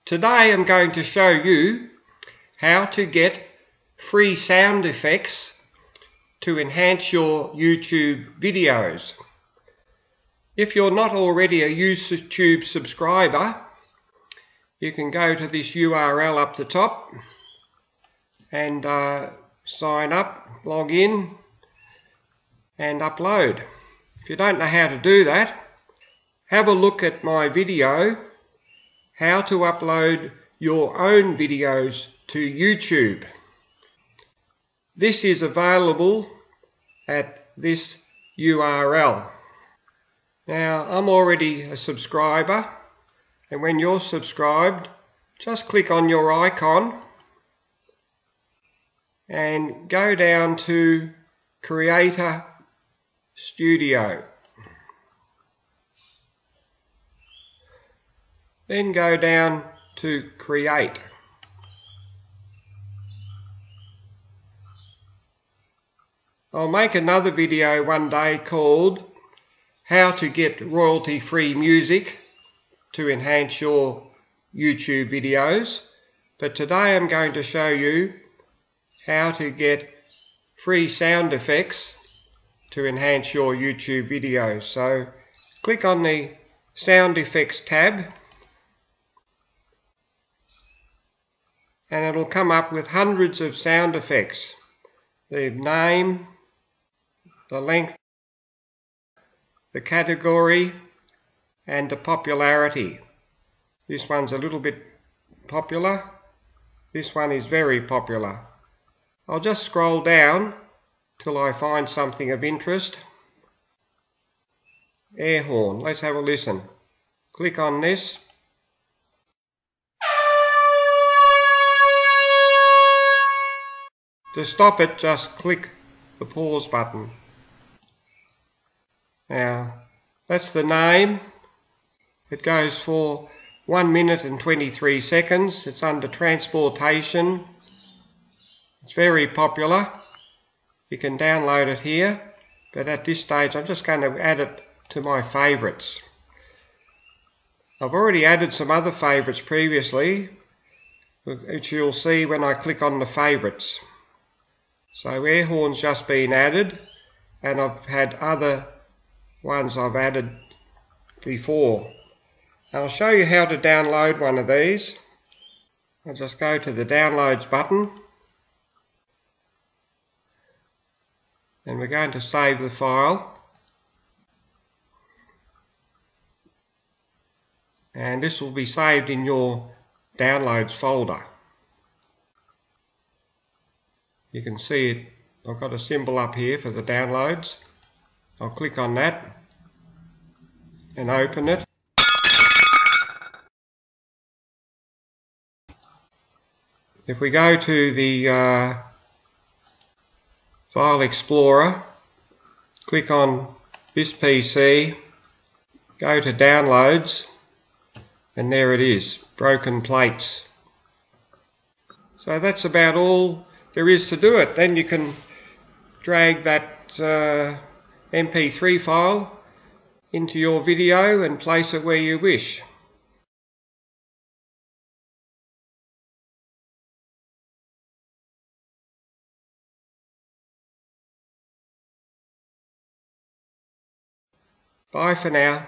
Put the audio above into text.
Today I'm going to show you how to get free sound effects to enhance your YouTube videos. If you're not already a YouTube subscriber, you can go to this URL up the top and sign up, log in and upload. If you don't know how to do that, have a look at my video, how to upload your own videos to YouTube. This is available at this URL. Now, I'm already a subscriber, and when you're subscribed, just click on your icon and go down to Creator Studio. Then go down to Create. I'll make another video one day called How to Get Royalty-Free Music to Enhance Your YouTube Videos. But today I'm going to show you how to get free sound effects to enhance your YouTube videos. So click on the Sound Effects tab, and it'll come up with hundreds of sound effects. The name, the length, the category, and the popularity. This one's a little bit popular. This one is very popular. I'll just scroll down till I find something of interest. Air horn. Let's have a listen. Click on this. To stop it, just click the pause button. Now, that's the name. It goes for 1 minute and 23 seconds. It's under transportation. It's very popular. You can download it here, but at this stage I'm just going to add it to my favourites. I've already added some other favourites previously, which you'll see when I click on the favourites. So air horn's just been added, and I've had other ones I've added before. I'll show you how to download one of these. I'll just go to the downloads button, and we're going to save the file. And this will be saved in your downloads folder. You can see it, I've got a symbol up here for the downloads. I'll click on that and open it. If we go to the File Explorer, click on this PC, go to Downloads, and there it is, Broken Plates. So that's about all there is to do it. Then you can drag that MP3 file into your video and place it where you wish. Bye for now.